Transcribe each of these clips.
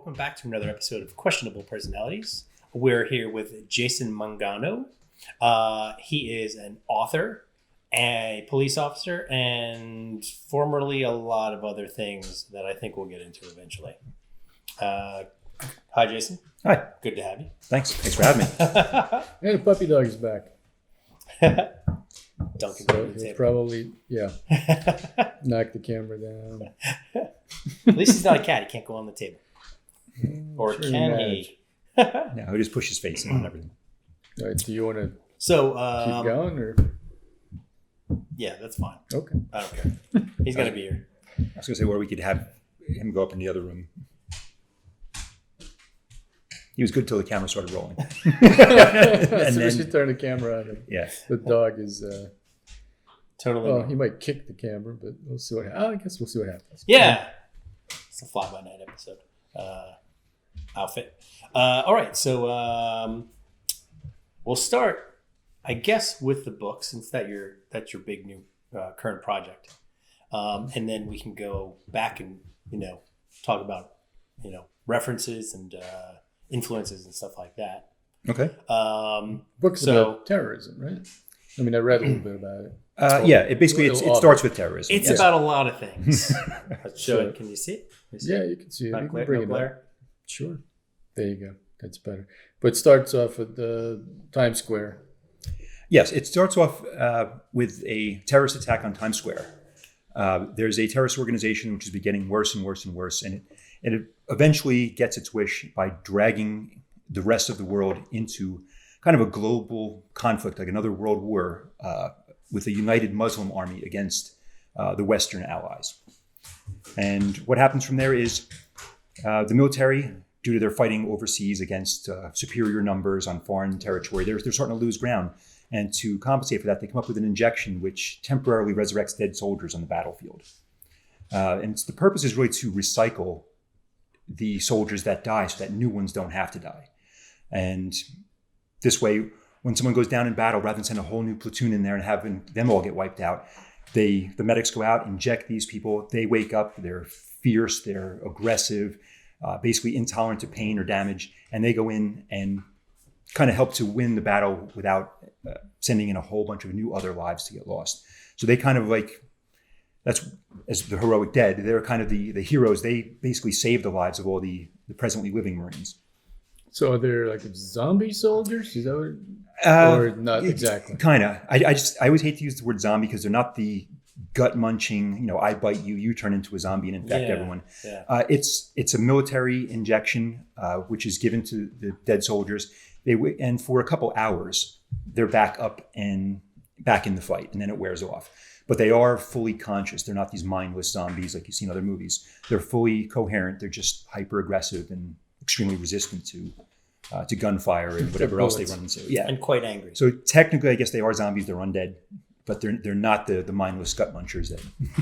welcome back to another episode of Questionable Personalities. We're here with Jason Mangano. He is an author, a police officer, and formerly a lot of other things that I think we'll get into eventually. Hi, Jason. Hi. Good to have you. Thanks for having me. Yeah, the puppy dog is back. Duncan, So he'll probably, knock the camera down. At least he's not a cat. He can't go on the table. Or Sure can he? No, he'll just push his face in and everything. All right, do you want to So, keep going? Or? yeah, that's fine. Okay. I don't care. He's going to be here. I was going to say, or we could have him go up in the other room. He was good till the camera started rolling. As soon as you turn the camera on, the dog is... Totally. Well, he might kick the camera, but we'll see what happens. I guess we'll see what happens. Yeah. It's a fly-by-night episode. Outfit. All right, so we'll start, I guess, with the book, since that's your big new current project, and then we can go back and talk about references and influences and stuff like that. Okay. Book's about terrorism, right? I mean, I read a little bit about it. It starts with terrorism. It's about a lot of things. Let's show it. Can you see it? Yeah, you can see it. Not You glare, can bring no it glare. up. Sure. There you go. That's better. But it starts off at the Times Square. Yes, it starts off with a terrorist attack on Times Square. There's a terrorist organization which has been getting worse and worse and worse, and it eventually gets its wish by dragging the rest of the world into kind of a global conflict, like another world war, with a united Muslim army against the Western allies. And what happens from there is the military, due to their fighting overseas against superior numbers on foreign territory, they're starting to lose ground. And to compensate for that, they come up with an injection which temporarily resurrects dead soldiers on the battlefield. And the purpose is really to recycle the soldiers that die so that new ones don't have to die. And this way, when someone goes down in battle, rather than send a whole new platoon in there and having them all get wiped out, the medics go out, inject these people. They wake up, they're fierce, they're aggressive, basically intolerant to pain or damage, and they go in and kind of help to win the battle without sending in a whole bunch of new other lives to get lost. So they kind of that's as the heroic dead. They're kind of the heroes. They basically save the lives of all the presently living Marines. So are there like zombie soldiers? Is that what? Or not exactly? Kind of. I always hate to use the word zombie because they're not the gut munching, I bite you, you turn into a zombie and infect everyone. Yeah. It's a military injection, which is given to the dead soldiers. And for a couple hours, they're back up and back in the fight, and then it wears off. But they are fully conscious. They're not these mindless zombies like you see in other movies. They're fully coherent. They're just hyper aggressive and extremely resistant to gunfire and whatever else they run into. Yeah, and quite angry. So technically, I guess they are zombies. They're undead, but they're not the mindless gut munchers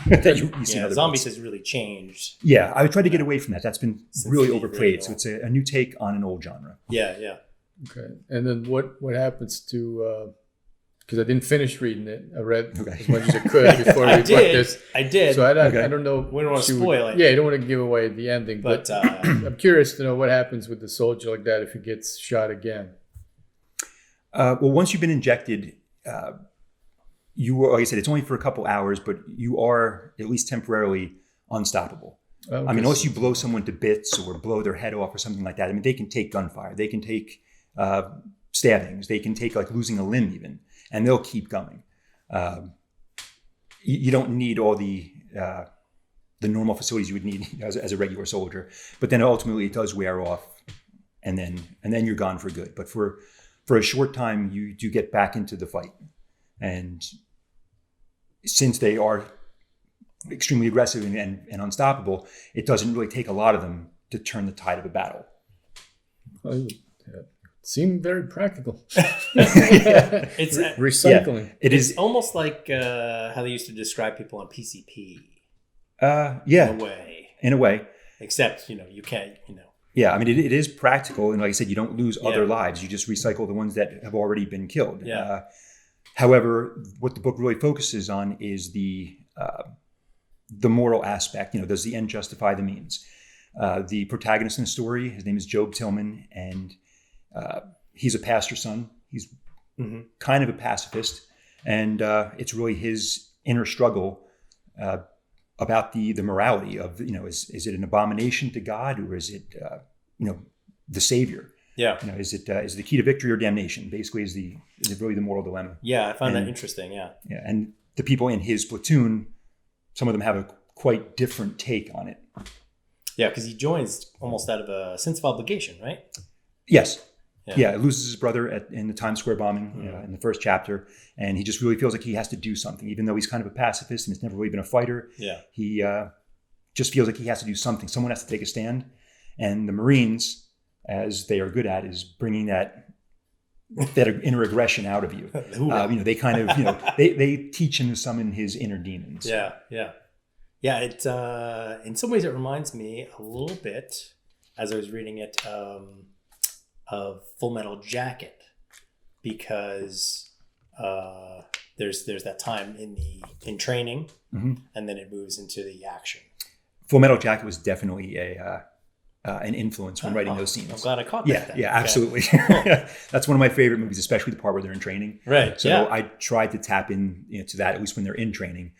that you see in other zombies books. has really changed. Yeah, I would try to get away from that. That's been really overplayed. So original. it's a new take on an old genre. Yeah. Okay. And then what happens to... Because I didn't finish reading it. I read as much as I could before we put this. I did. So I don't know. We don't want to spoil it. Yeah, you don't want to give away the ending. But I'm curious to know what happens with the soldier like that if he gets shot again. Well, once you've been injected, you are, like I said, it's only for a couple hours, but you are at least temporarily unstoppable. Okay. I mean, unless you blow someone to bits or blow their head off or something like that. I mean, they can take gunfire. They can take stabbings. They can take losing a limb even. And they'll keep going. You don't need all the normal facilities you would need as a regular soldier. But then ultimately it does wear off, and then you're gone for good. But for a short time, you do get back into the fight. And since they are extremely aggressive and unstoppable, it doesn't really take a lot of them to turn the tide of a battle. Seem very practical. It's recycling. Yeah, it's almost like how they used to describe people on PCP. In a way. Except you can't. Yeah, I mean it is practical, and like I said, you don't lose other lives. You just recycle the ones that have already been killed. Yeah. However, what the book really focuses on is the moral aspect. Does the end justify the means? The protagonist in the story, his name is Job Tillman, and he's a pastor's son. He's kind of a pacifist, and it's really his inner struggle about the morality of, is it an abomination to God, or is it the savior? Yeah. Is it the key to victory or damnation? Basically, is really the moral dilemma. Yeah, I find that interesting. Yeah. Yeah, and the people in his platoon, some of them have a quite different take on it. Yeah, because he joins almost out of a sense of obligation, right? Yes. Yeah, loses his brother in the Times Square bombing in the first chapter, and he just really feels like he has to do something, even though he's kind of a pacifist and he's never really been a fighter. Yeah, he just feels like he has to do something. Someone has to take a stand, and the Marines, as they are good at, is bringing that inner aggression out of you. They kind of they teach him to summon his inner demons. Yeah. It in some ways it reminds me a little bit, as I was reading it, of Full Metal Jacket, because there's that time in training, and then it moves into the action. Full Metal Jacket was definitely an influence when writing those scenes. I'm glad I caught that. Yeah, absolutely. That's one of my favorite movies, especially the part where they're in training. Right. So I tried to tap in to that, at least when they're in training.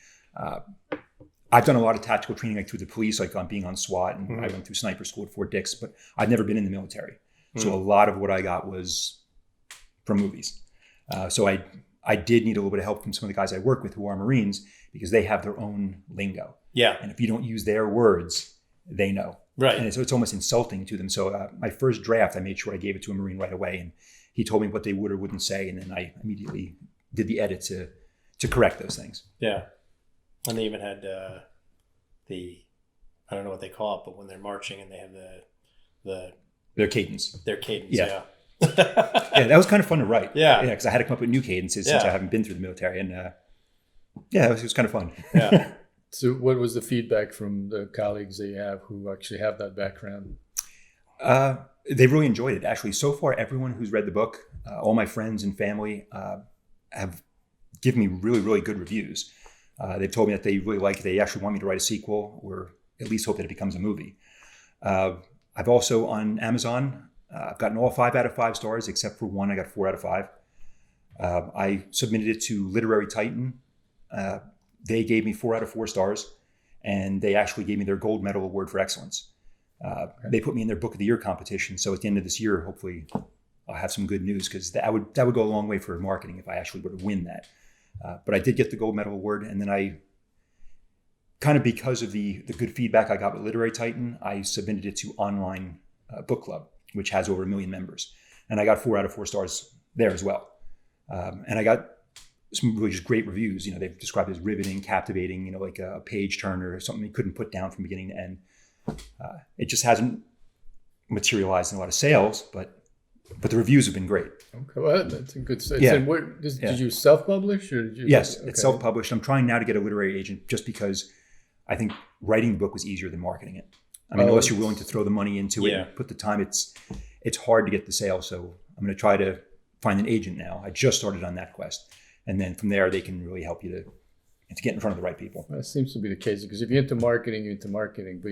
I've done a lot of tactical training, like through the police, like on being on SWAT, and I went through sniper school at Fort Dix, but I've never been in the military. So a lot of what I got was from movies. So I did need a little bit of help from some of the guys I work with who are Marines, because they have their own lingo. Yeah. And if you don't use their words, they know. Right. And so it's almost insulting to them. So my first draft, I made sure I gave it to a Marine right away, and he told me what they would or wouldn't say, and then I immediately did the edit to correct those things. Yeah. And they even had I don't know what they call it, but when they're marching and they have their cadence. Yeah. Yeah, that was kind of fun to write. Yeah. Because I had to come up with new cadences since I haven't been through the military, and it was kind of fun. Yeah. So what was the feedback from the colleagues that you have who actually have that background? They really enjoyed it. Actually, so far, everyone who's read the book, all my friends and family, have given me really, really good reviews. They've told me that they really like it. They actually want me to write a sequel, or at least hope that it becomes a movie. I've also, on Amazon, I've gotten all 5 out of 5 stars, except for one I got 4 out of 5. I submitted it to Literary Titan. They gave me 4 out of 4 stars, and they actually gave me their gold medal award for excellence. They put me in their Book of the Year competition. So at the end of this year, hopefully I'll have some good news, because that would go a long way for marketing if I actually were to win that. But I did get the gold medal award, and then I, kind of because of the good feedback I got with Literary Titan, I submitted it to Online Book Club, which has over 1 million members. And I got 4 out of 4 stars there as well. And I got some really just great reviews. They've described it as riveting, captivating, like a page turner, something you couldn't put down from beginning to end. It just hasn't materialized in a lot of sales, but the reviews have been great. Okay, well, that's a good. Did you self-publish, or did you? Yes, it's self-published. I'm trying now to get a literary agent, just because I think writing the book was easier than marketing it. I mean, unless you're willing to throw the money into it and put the time, it's hard to get the sale. So I'm going to try to find an agent now. I just started on that quest, and then from there they can really help you to get in front of the right people. That seems to be the case, because if you're into marketing, but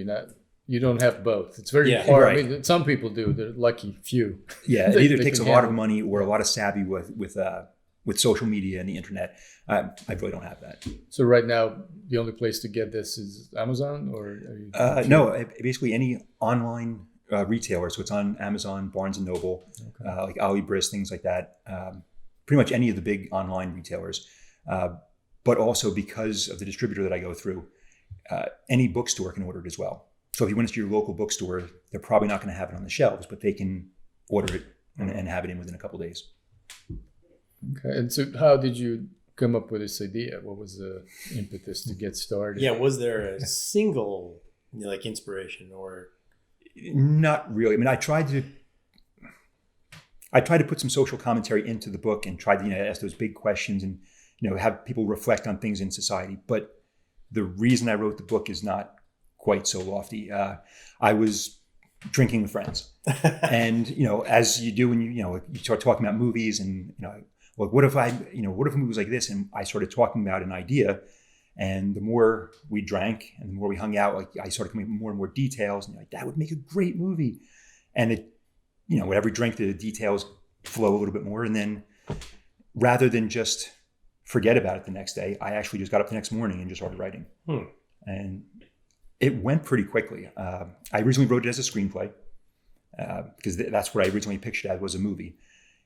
you don't have both. It's very hard. Right. I mean, some people do. They're lucky few. Yeah, it either takes a lot of money or a lot of savvy with social media and the internet. I really don't have that. So right now, the only place to get this is Amazon, or are you no, basically any online retailer. So it's on Amazon, Barnes and Noble, like AliExpress, things like that. Pretty much any of the big online retailers. But also, because of the distributor that I go through, any bookstore can order it as well. So if you went to your local bookstore, they're probably not going to have it on the shelves, but they can order it and have it in within a couple of days. Okay. And so how did you come up with this idea? What was the impetus to get started? Yeah. Was there a single inspiration, or? Not really. I mean, I tried to put some social commentary into the book, and tried to ask those big questions, and have people reflect on things in society. But the reason I wrote the book is not quite so lofty. I was drinking with friends, and as you do when you start talking about movies, and what if a movie was like this, and I started talking about an idea, And the more we drank and the more we hung out, like I started coming up with more and more details, and like, that would make a great movie. And it, with every drink, the details flow a little bit more. And then rather than just forget about it the next day, I actually just got up the next morning and just started writing. And it went pretty quickly. I originally wrote it as a screenplay because that's what I originally pitched it as, was a movie.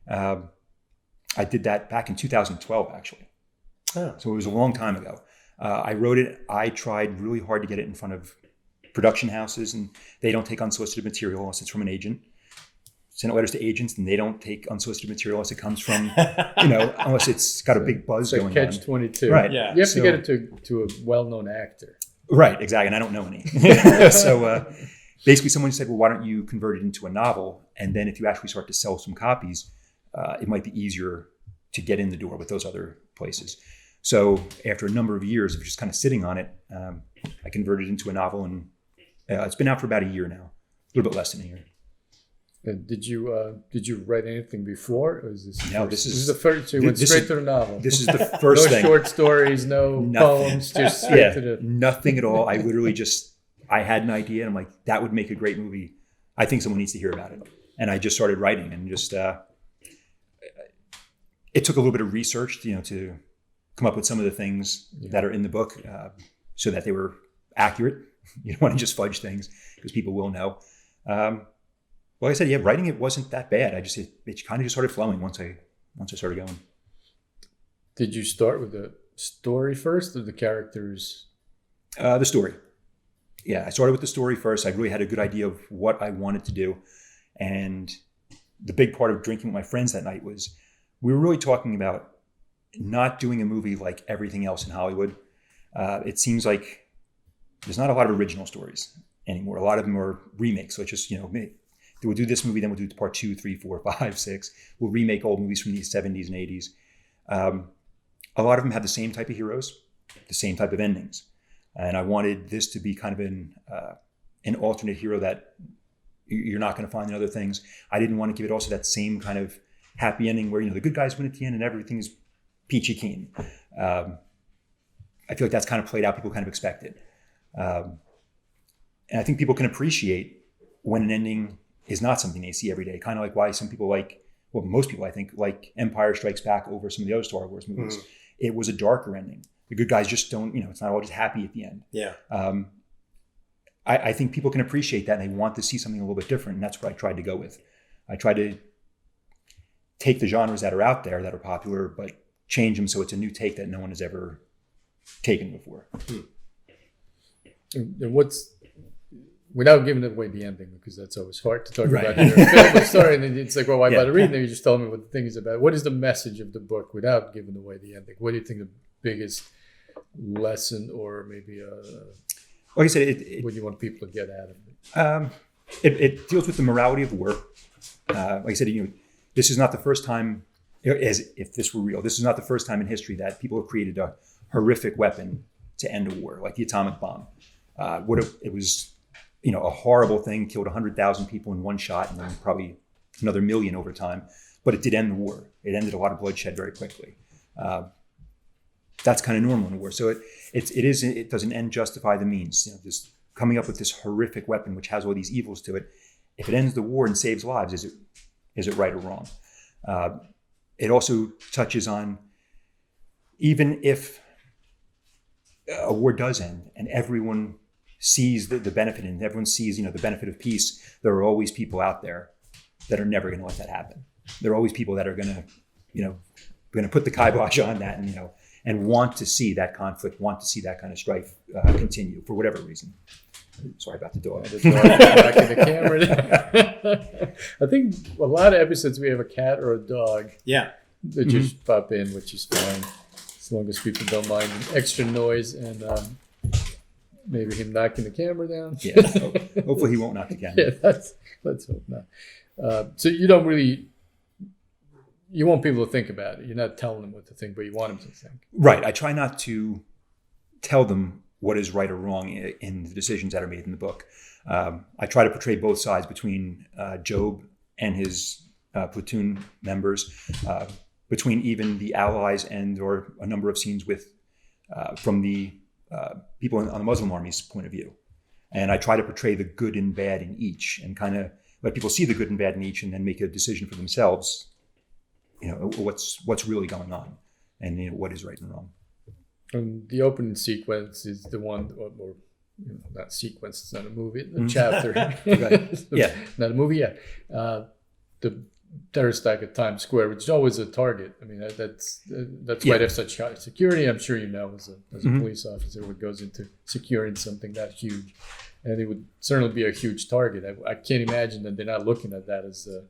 I did that back in 2012, actually. Oh. So it was a long time ago. I wrote it. I tried really hard to get it in front of production houses, and they don't take unsolicited material unless it's from an agent. Send letters to agents, and they don't take unsolicited material unless it comes from, unless it's got a big buzz going on. Catch-22. Right. Yeah. You have to get it to a well-known actor. Right, exactly. And I don't know any. So basically someone said, well, why don't you convert it into a novel? And then if you actually start to sell some copies, it might be easier to get in the door with those other places. So after a number of years of just kind of sitting on it, I converted it into a novel, and it's been out for about a year now, a little bit less than a year. And did you write anything before? Or is this no, this is the first. So you went straight to the novel. This is the first thing. No short stories, no poems, just straight to the. Nothing at all. I literally I had an idea, and I'm like, that would make a great movie. I think someone needs to hear about it. And I just started writing, and just it took a little bit of research, to come up with some of the things that are in the book, so that they were accurate. You don't want to just fudge things because people will know. Like I said, writing it wasn't that bad. It kind of just started flowing once I started going. Did you start with the story first, or the characters? The story. Yeah, I started with the story first. I really had a good idea of what I wanted to do, and the big part of drinking with my friends that night was we were really talking about not doing a movie like everything else in Hollywood. It seems like there's not a lot of original stories anymore. A lot of them are remakes. So it's just we'll do this movie, then we'll do part 2, 3, 4, 5, 6. We'll remake old movies from the 70s and 80s. A lot of them have the same type of heroes, the same type of endings. And I wanted this to be kind of an alternate hero that you're not going to find in other things. I didn't want to give it also that same kind of happy ending where, the good guys win at the end and everything's peachy keen. I feel like that's kind of played out. People kind of expect it. And I think people can appreciate when an ending is not something they see every day. Kind of like why some people most people I think like Empire Strikes Back over some of the other Star Wars movies. Mm-hmm. It was a darker ending. The good guys just don't, it's not all just happy at the end. Yeah. I think people can appreciate that, and they want to see something a little bit different. And that's what I tried to go with. I tried to take the genres that are out there that are popular, but change them so it's a new take that no one has ever taken before. And without giving away the ending, because that's always hard to talk about in a film or story, and then it's like, well, why bother reading it? You just tell me what the thing is about. What is the message of the book without giving away the ending? What do you think the biggest lesson, or maybe like I said, what do you want people to get out of it? It deals with the morality of war. Like I said, this is not the first time, as if this were real, this is not the first time in history that people have created a horrific weapon to end a war, like the atomic bomb. It was, a horrible thing, killed 100,000 people in one shot, and then probably another million over time. But it did end the war. It ended a lot of bloodshed very quickly. That's kind of normal in a war. So it doesn't end justify the means. Just coming up with this horrific weapon which has all these evils to it. If it ends the war and saves lives, is it right or wrong? It also touches on, even if a war does end and everyone sees the benefit, and everyone sees the benefit of peace, there are always people out there that are never going to let that happen. There are always people that are going to put the kibosh on that, and want to see that conflict, want to see that kind of strife continue for whatever reason. Sorry about the dog. Back in the camera. I think a lot of episodes we have a cat or a dog. Yeah. That just pop in, which is fine, as long as people don't mind extra noise and maybe him knocking the camera down. Yeah. Hopefully he won't knock the camera. Yeah, let's hope not. So you don't really. You want people to think about it. You're not telling them what to think, but you want them to think. Right. I try not to tell them what is right or wrong in the decisions that are made in the book. I try to portray both sides between Job and his platoon members, between even the allies and or a number of scenes with from the people on the Muslim Army's point of view. And I try to portray the good and bad in each and kind of let people see the good and bad in each and then make a decision for themselves, what's really going on and what is right and wrong. And the opening sequence is the one, or not sequence, it's not a movie, a chapter. Yeah. Not a movie yet. The terrorist attack at Times Square, which is always a target. I mean, that's why they have such high security. I'm sure you know, as a police officer, what goes into securing something that huge. And it would certainly be a huge target. I can't imagine that they're not looking at that as a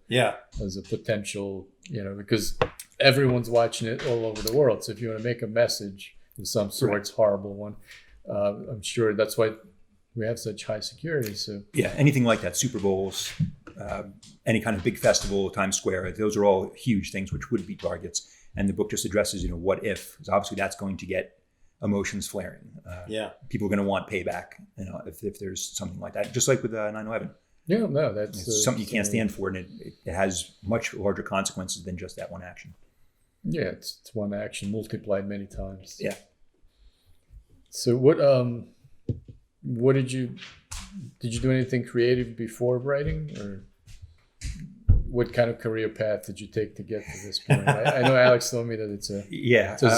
potential, because everyone's watching it all over the world. So if you want to make a message of some sort, it's horrible one. I'm sure that's why we have such high security. So yeah, anything like that, Super Bowls, any kind of big festival, Times Square, those are all huge things which would be targets. And the book just addresses, what if? Because obviously that's going to get emotions flaring. People are going to want payback, if there's something like that. Just like with 9/11. Yeah, no, that's it's something you can't stand for, and it has much larger consequences than just that one action. Yeah, it's one action multiplied many times. Yeah. So what did you do anything creative before writing, or what kind of career path did you take to get to this point? I know Alex told me that it's a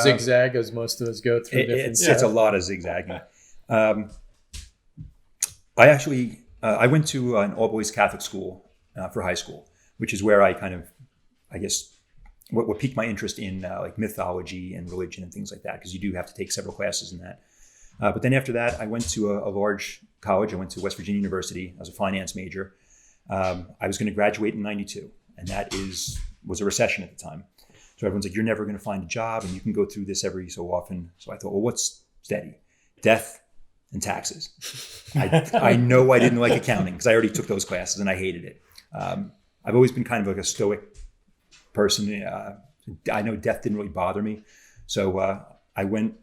zigzag, as most of us go through. It's a lot of zigzagging. I went to an all-boys Catholic school for high school, which is where I kind of, I guess, what piqued my interest in like mythology and religion and things like that, because you do have to take several classes in that. But then after that, I went to a large college. I went to West Virginia University as a finance major. I was going to graduate in 92, and that was a recession at the time. So everyone's like, you're never going to find a job, and you can go through this every so often. So I thought, well, what's steady? Death and taxes. I know I didn't like accounting because I already took those classes and I hated it. I've always been kind of like a stoic person. I know death didn't really bother me. So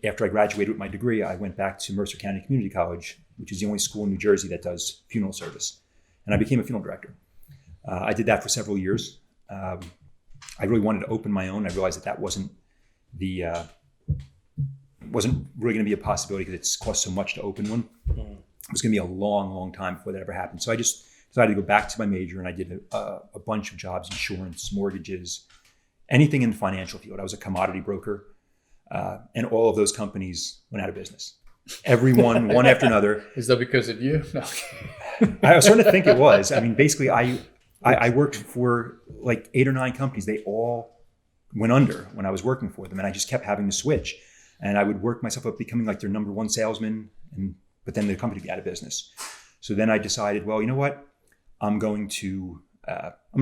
after I graduated with my degree, I went back to Mercer County Community College, which is the only school in New Jersey that does funeral service. And I became a funeral director. I did that for several years. I really wanted to open my own. I realized that wasn't really going to be a possibility because it's cost so much to open one. It was going to be a long, long time before that ever happened. So I just decided to go back to my major, and I did a bunch of jobs: insurance, mortgages, anything in the financial field. I was a commodity broker, and all of those companies went out of business. Everyone, one after another. Is that because of you? No. I was starting to think it was. I mean, basically, I worked for like 8 or 9 companies. They all went under when I was working for them, and I just kept having to switch. And I would work myself up becoming like their number one salesman, but then the company would be out of business. So then I decided, well, you know what? I'm going to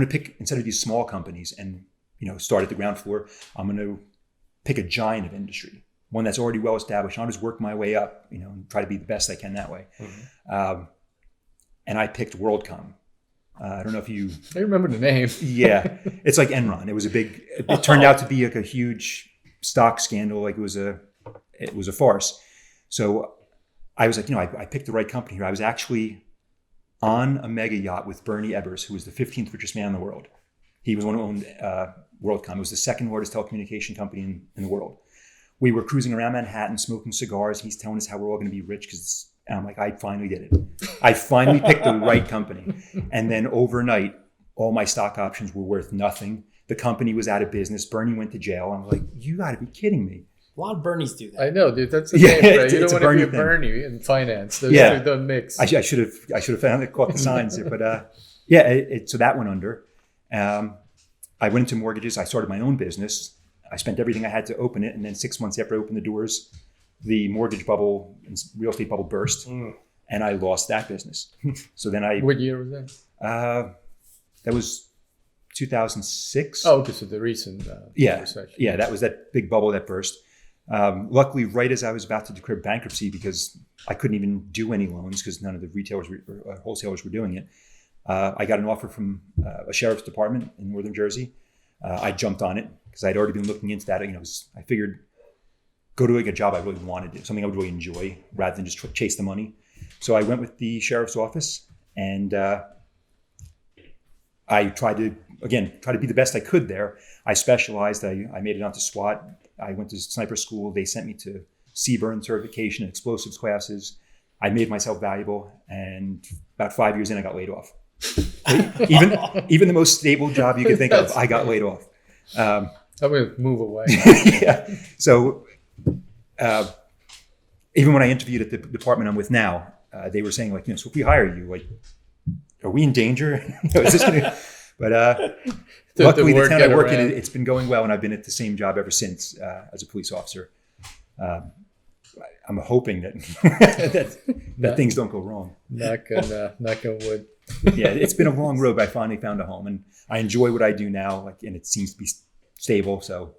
pick, instead of these small companies and start at the ground floor, I'm going to pick a giant of industry, one that's already well established. I'll just work my way up, and try to be the best I can that way. Mm-hmm. And I picked Worldcom. I don't know if you... I remember the name. Yeah. It's like Enron. It turned out to be like a huge stock scandal. Like it was a farce. So I was like, I picked the right company here. I was actually on a mega yacht with Bernie Ebbers, who was the 15th richest man in the world. He was one who owned Worldcom. It was the second largest telecommunication company in the world. We were cruising around Manhattan, smoking cigars. He's telling us how we're all going to be rich and I'm like, I finally did it. I finally picked the right company. And then overnight, all my stock options were worth nothing. The company was out of business. Bernie went to jail. I was like, you got to be kidding me. A lot of Bernies do that. I know, dude. That's the name, right? You don't want to be a Bernie in finance. Those two don't mix. I should have found it, caught the signs there. But so that went under. I went into mortgages. I started my own business. I spent everything I had to open it. And then 6 months after I opened the doors, the mortgage bubble and real estate bubble burst. And I lost that business. So then What year was that? That was 2006. Oh, okay. So the recent recession. Yeah, that was that big bubble that burst. Luckily, right as I was about to declare bankruptcy, because I couldn't even do any loans because none of the retailers or wholesalers were doing it, I got an offer from a sheriff's department in northern Jersey. I jumped on it because I'd already been looking into that. I figured go to like a job I really wanted to, something I would really enjoy rather than just chase the money. So I went with the sheriff's office, and I tried to be the best I could there. I specialized. I made it onto SWAT. I went to sniper school. They sent me to CBURN certification and explosives classes. I made myself valuable, and about 5 years in, I got laid off. Even the most stable job you could think of, I got laid off. I'm going to move away. Yeah. So even when I interviewed at the department I'm with now, they were saying, like, so if we hire you, like, are we in danger? Is this gonna... But luckily, the town I work in, it's been going well, and I've been at the same job ever since as a police officer. I'm hoping that things don't go wrong. Knock on wood. Yeah, it's been a long road, but I finally found a home, and I enjoy what I do now. Like, and it seems to be stable. So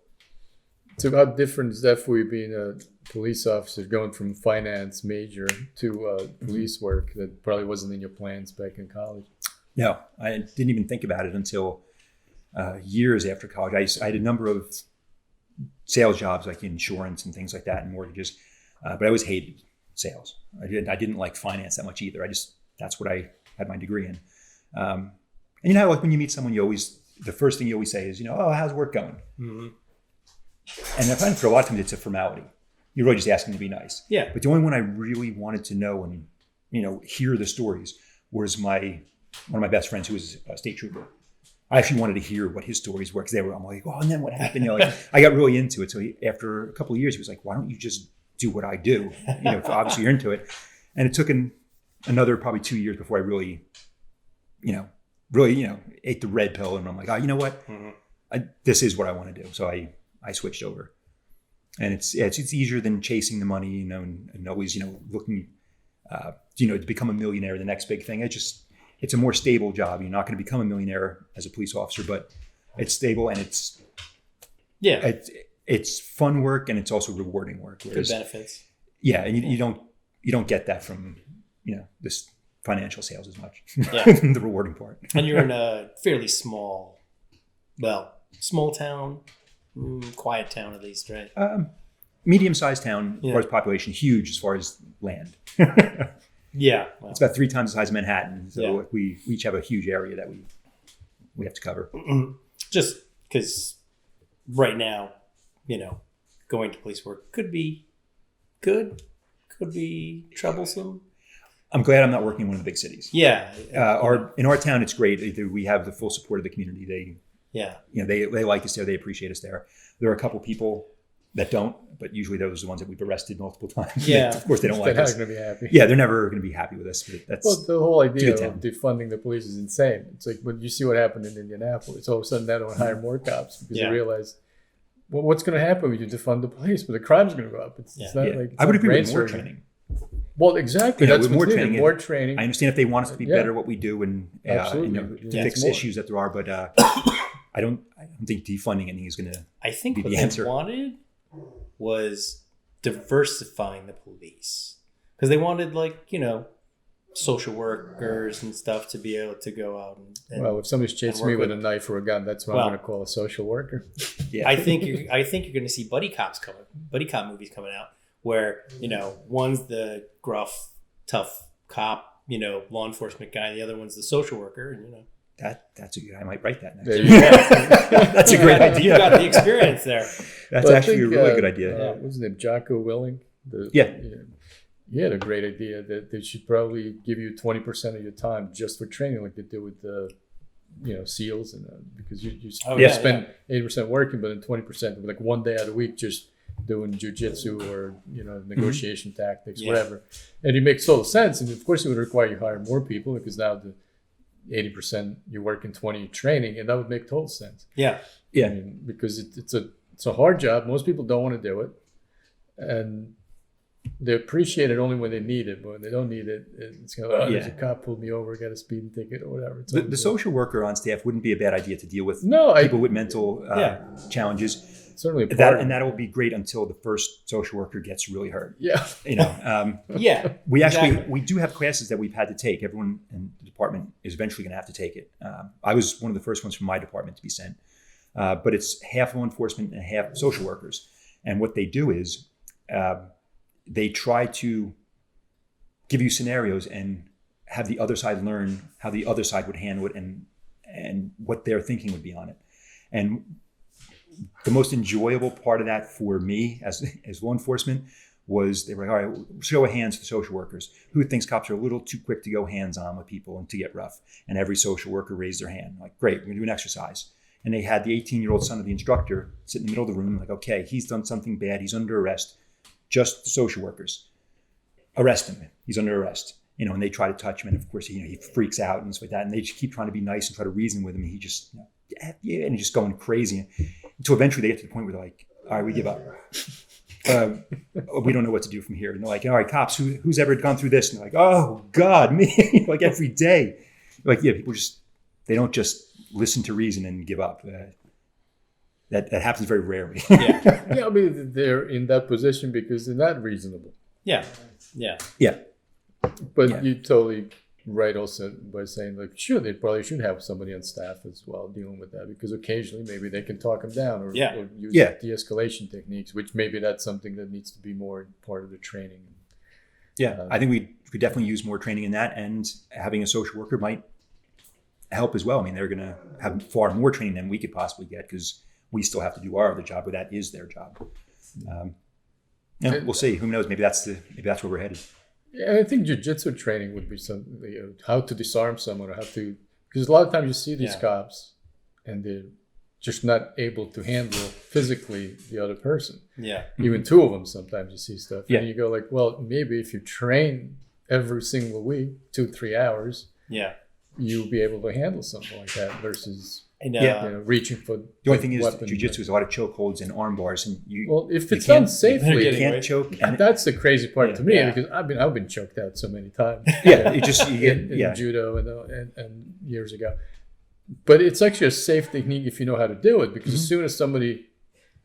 how different is that for you being a police officer, going from finance major to police work that probably wasn't in your plans back in college? No, I didn't even think about it until years after college. I had a number of sales jobs, like insurance and things like that, and mortgages. But I always hated sales. I didn't like finance that much either. That's what I had my degree in. And like when you meet someone, the first thing you always say is, oh, how's work going? Mm-hmm. And I find for a lot of times it's a formality. You're really just asking to be nice. Yeah. But the only one I really wanted to know and, hear the stories was one of my best friends who was a state trooper. I actually wanted to hear what his stories were, because I'm like, oh, and then what happened? I got really into it. So after a couple of years, he was like, why don't you just do what I do? Obviously you're into it. And it took another probably 2 years before I really ate the red pill. And I'm like, oh, you know what? Mm-hmm. This is what I want to do. So I switched over. And it's easier than chasing the money, and always, looking, to become a millionaire, the next big thing. It's a more stable job. You're not going to become a millionaire as a police officer, but it's stable, and it's fun work, and it's also rewarding work. Good benefits. Yeah, and you don't get that from this financial sales as much. Yeah. The rewarding part. And you're in a fairly small town, quiet town at least, right? Medium-sized town as far as population, huge as far as land. Yeah, well, it's about 3 times the size of Manhattan. So we each have a huge area that we have to cover. Just because right now, going to police work could be good, could be troublesome. I'm glad I'm not working in one of the big cities. Yeah. In our town, it's great. We have the full support of the community. They like us there. They appreciate us there. There are a couple people that don't, but usually those are the ones that we've arrested multiple times. Yeah. Of course, they don't like us. They're not going to be happy. Yeah, they're never going to be happy with us. But the whole idea of defunding the police is insane. It's like when you see what happened in Indianapolis, all of a sudden they don't hire more cops because they realize, well, what's going to happen when you defund the police? But the crime's going to go up. It's not like I would agree with more training. Well, exactly. That's more training. More training. I understand if they want us to be better at what we do and to fix issues that there are, but I don't think defunding anything is going to. I think be what the answer. They wanted was diversifying the police, because they wanted social workers and stuff to be able to go out and well, if somebody's chasing me with a knife or a gun, that's what I'm going to call a social worker. Yeah, I think you're going to see buddy cop movies coming out where one's the gruff, tough cop, law enforcement guy, the other one's the social worker, and That's a good. I might write that next. There you go. That's a great idea. You got the experience there. That's actually a really good idea. What was his name? Jocko Willing? He had a great idea that they should probably give you 20% of your time just for training, like they do with the, SEALs, and because you spend 80% working, but then 20%, like 1 day out of the week, just doing jujitsu or negotiation tactics, whatever. And it makes total sense. And of course, it would require you hire more people, because now the 80% you work in 20 training, and that would make total sense. Yeah. I mean, because it's a hard job. Most people don't want to do it, and they appreciate it only when they need it. But when they don't need it, it's there's a cop pulled me over, got a speeding ticket or whatever. The social worker on staff wouldn't be a bad idea to deal with people with mental challenges. Certainly, and that'll be great until the first social worker gets really hurt. Yeah, We do have classes that we've had to take. Everyone in the department is eventually going to have to take it. I was one of the first ones from my department to be sent, but it's half law enforcement and half social workers. And what they do is they try to give you scenarios and have the other side learn how the other side would handle it and what their thinking would be on it. And the most enjoyable part of that for me as law enforcement was they were like, all right, show of hands for social workers. Who thinks cops are a little too quick to go hands-on with people and to get rough? And every social worker raised their hand. Like, great, we're going to do an exercise. And they had the 18-year-old son of the instructor sit in the middle of the room, like, okay, he's done something bad. He's under arrest. Just the social workers. Arrest him. He's under arrest. And they try to touch him. And of course, he freaks out and stuff like that. And they just keep trying to be nice and try to reason with him. And he just, yeah, and he's just going crazy. Until eventually they get to the point where they're like, all right, we give up. We don't know what to do from here. And they're like, all right, cops, who's ever gone through this? And they're like, oh God, me, like every day. Like, yeah, people they don't just listen to reason and give up. That happens very rarely. Yeah. Yeah, I mean, they're in that position because they're not reasonable. Yeah. But you're totally right also by saying, like, sure, they probably should have somebody on staff as well dealing with that, because occasionally maybe they can talk them down or use de-escalation techniques, which maybe that's something that needs to be more part of the training. Yeah, I think we could definitely use more training in that, and having a social worker might help as well. I mean, they're going to have far more training than we could possibly get because we still have to do our other job, but that is their job. We'll see. Who knows? Maybe that's where we're headed. Yeah, I think jiu-jitsu training would be something, how to disarm someone, or because a lot of times you see these cops and they're just not able to handle physically the other person. Yeah. Even two of them, sometimes you see stuff. Yeah. And you go like, well, maybe if you train every single week, 2-3 hours, you'll be able to handle something like that versus reaching for the only thing is jiu-jitsu is a lot of chokeholds and arm bars, and if it's done safely, you can't choke. And that's the crazy part to me, because I've been choked out so many times. In judo and years ago. But it's actually a safe technique if you know how to do it, because as soon as somebody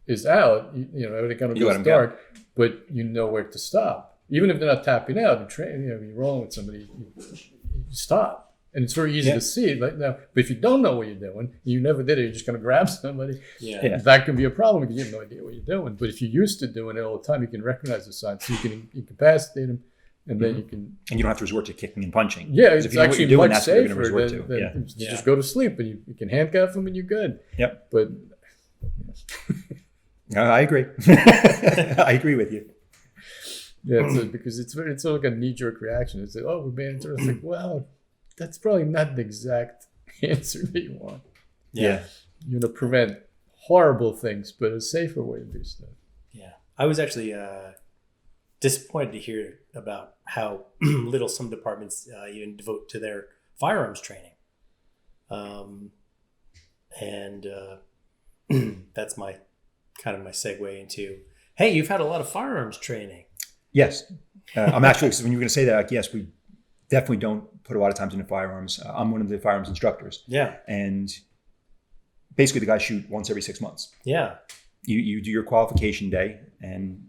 is out, everything kind of goes dark, but you know where to stop. Even if they're not tapping out, you're rolling with somebody, you stop. And it's very easy to see it like now. But if you don't know what you're doing, you never did it, you're just going to grab somebody. Yeah. That can be a problem because you have no idea what you're doing. But if you're used to doing it all the time, you can recognize the signs. So you can incapacitate them, and then you can... And you don't have to resort to kicking and punching. Yeah, it's actually doing, much safer than you just go to sleep and you can handcuff them and you're good. Yep. But... I agree. I agree with you. Yeah, because it's like a knee-jerk reaction. It's like, oh, we're being interested. It's like, well... That's probably not the exact answer that you want. Yeah. You want to prevent horrible things, but a safer way to do stuff. Yeah. I was actually disappointed to hear about how little some departments even devote to their firearms training. And that's my segue into, hey, you've had a lot of firearms training. Yes. I'm actually, when you were going to say that, yes, we definitely don't put a lot of times into firearms. I'm one of the firearms instructors. Yeah. And basically the guys shoot once every 6 months. Yeah. You do your qualification day, and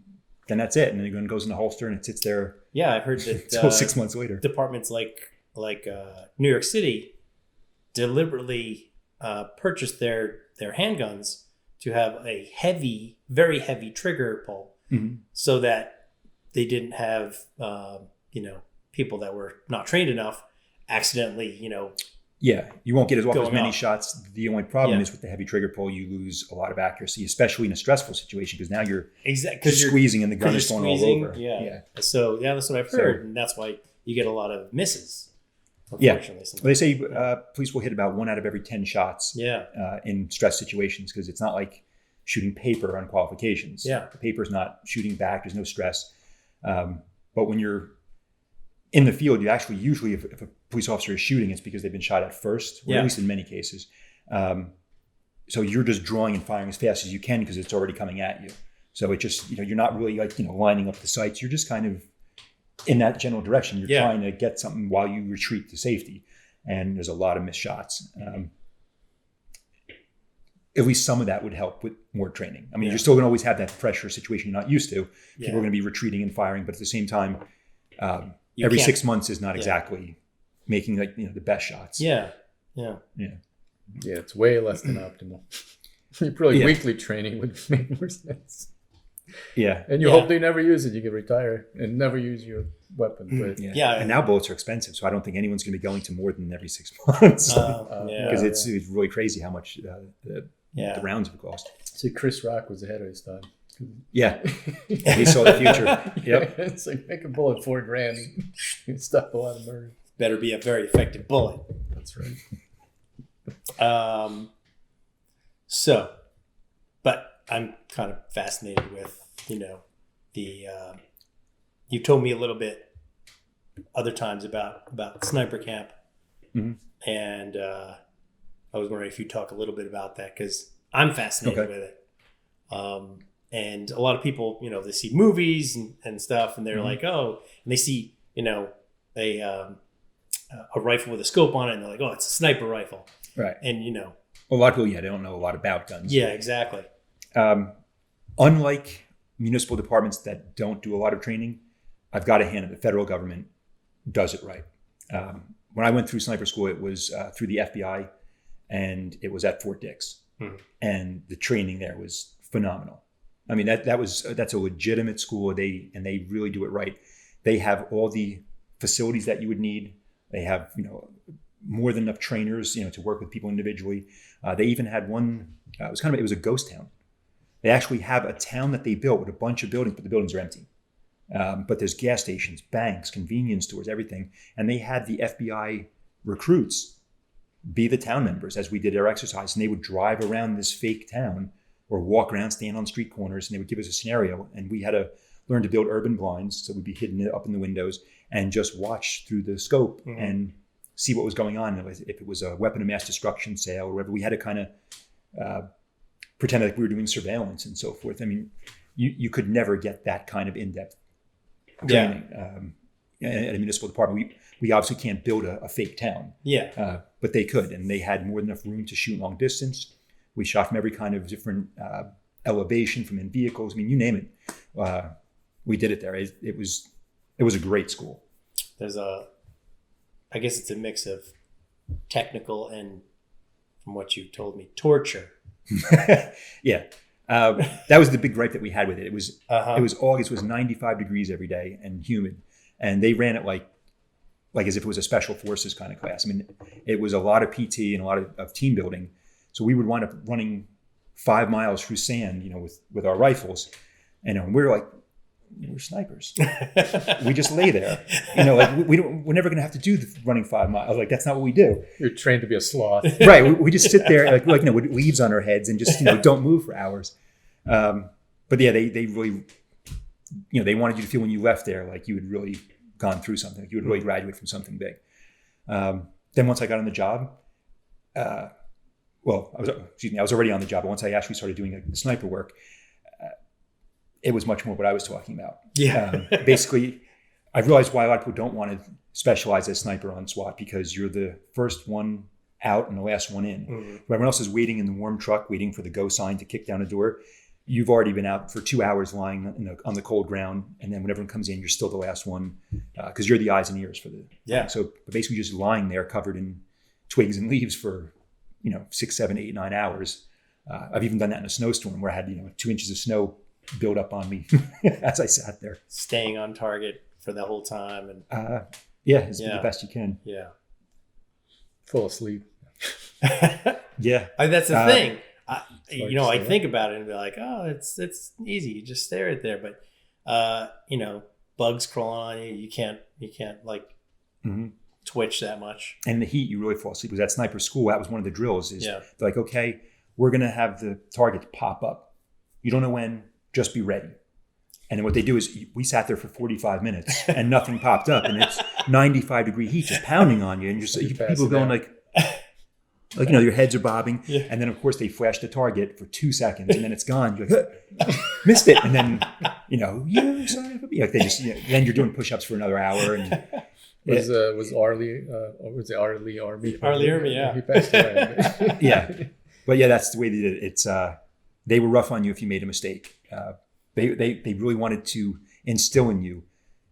then that's it. And then the gun goes in the holster and it sits there. Yeah, I've heard that until 6 months later. Departments like New York City deliberately purchased their handguns to have a very heavy trigger pull, so that they didn't have people that were not trained enough accidentally, you won't get as many off. shots. The only problem is with the heavy trigger pull, you lose a lot of accuracy, especially in a stressful situation, because now you're squeezing and the gun is going all over. Yeah. So that's what I've heard, and that's why you get a lot of misses. Unfortunately, they say police will hit about 1 out of every 10 shots. Yeah. In stress situations, because it's not like shooting paper on qualifications. Yeah. The paper's not shooting back. There's no stress. But when you're in the field, you actually usually, if a police officer is shooting, it's because they've been shot at first, or at least in many cases. So you're just drawing and firing as fast as you can because it's already coming at you. So it just, you're not really lining up the sights. You're just kind of in that general direction. You're trying to get something while you retreat to safety. And there's a lot of missed shots. At least some of that would help with more training. I mean, you're still going to always have that pressure situation you're not used to. People are going to be retreating and firing, but at the same time, every 6 months is not exactly making the best shots. Yeah. It's way less than optimal. Probably weekly training would make more sense. Yeah. And you hope they never use it. You can retire and never use your weapon. But And now bullets are expensive, so I don't think anyone's going to be going to more than every 6 months. Because it's really crazy how much the rounds have cost. See, Chris Rock was ahead of his time. Yeah, he saw the future. Yep. It's like make a bullet $4,000. You stop a lot of murder. Better be a very effective bullet. That's right. But I'm kind of fascinated with, you told me a little bit other times about sniper camp. Mm-hmm. And I was wondering if you'd talk a little bit about that, because I'm fascinated with it. And a lot of people, they see movies and stuff, and they're like, oh, and they see, a rifle with a scope on it, and they're like, oh, it's a sniper rifle. Right. And, a lot of people, they don't know a lot about guns. Yeah, exactly. Unlike municipal departments that don't do a lot of training, I've got to hand it, the federal government does it right. When I went through sniper school, it was through the FBI, and it was at Fort Dix. And the training there was phenomenal. I mean, that's a legitimate school. They really do it right. They have all the facilities that you would need. They have, more than enough trainers, to work with people individually. They even had one, it was a ghost town. They actually have a town that they built with a bunch of buildings, but the buildings are empty. But there's gas stations, banks, convenience stores, everything. And they had the FBI recruits be the town members as we did our exercise. And they would drive around this fake town or walk around, stand on street corners, and they would give us a scenario. And we had to learn to build urban blinds. So we'd be hidden up in the windows and just watch through the scope and see what was going on. If it was a weapon of mass destruction sale or whatever, we had to kind of pretend like we were doing surveillance and so forth. I mean, you could never get that kind of in-depth training at a municipal department. We obviously can't build a fake town. Yeah. But they could, and they had more than enough room to shoot long distance. We shot from every kind of different elevation, from in vehicles. I mean, you name it. We did it there. It was a great school. I guess it's a mix of technical and, from what you told me, torture. Yeah. That was the big gripe that we had with it. It was August, it was 95 degrees every day and humid. And they ran it like as if it was a special forces kind of class. I mean, it was a lot of PT and a lot of team building. So we would wind up running 5 miles through sand, with our rifles. And we're snipers. We just lay there. We're never going to have to do the running 5 miles. Like, that's not what we do. You're trained to be a sloth. Right. We just sit there with leaves on our heads and just, don't move for hours. But yeah, they really, they wanted you to feel when you left there, like you had really gone through something, like you would really graduate from something big. Then once I got on the job, I was already on the job, but once I actually started doing the sniper work, it was much more what I was talking about. Yeah. Basically, I realized why a lot of people don't want to specialize as sniper on SWAT, because you're the first one out and the last one in. When everyone else is waiting in the warm truck, waiting for the go sign to kick down a door, you've already been out for 2 hours lying on the cold ground. And then when everyone comes in, you're still the last one, because you're the eyes and ears for the. Yeah. So basically just lying there covered in twigs and leaves for, 6, 7, 8, 9 hours. I've even done that in a snowstorm where I had, 2 inches of snow build up on me as I sat there. Staying on target for the whole time. And the best you can. Yeah. Fall asleep. Yeah. That's the thing. I think about it and be like, oh, it's easy. You just stare at there. But, bugs crawling on you. You can't twitch that much. And in the heat, you really fall asleep. Because at sniper school, that was one of the drills. They're like, okay, we're going to have the target pop up. You don't know when, just be ready. And then what they do is we sat there for 45 minutes and nothing popped up. And it's 95 degree heat just pounding on you. And people are going your heads are bobbing. Yeah. And then, of course, they flash the target for 2 seconds and then it's gone. You're like, missed it. And then, you son of a bitch. Like they just, then you're doing push-ups for another hour. And was Arlie, was it Arlie Army? Arlie Army, yeah. He passed away. Yeah. But yeah, that's the way they did it. It's, they were rough on you if you made a mistake. They really wanted to instill in you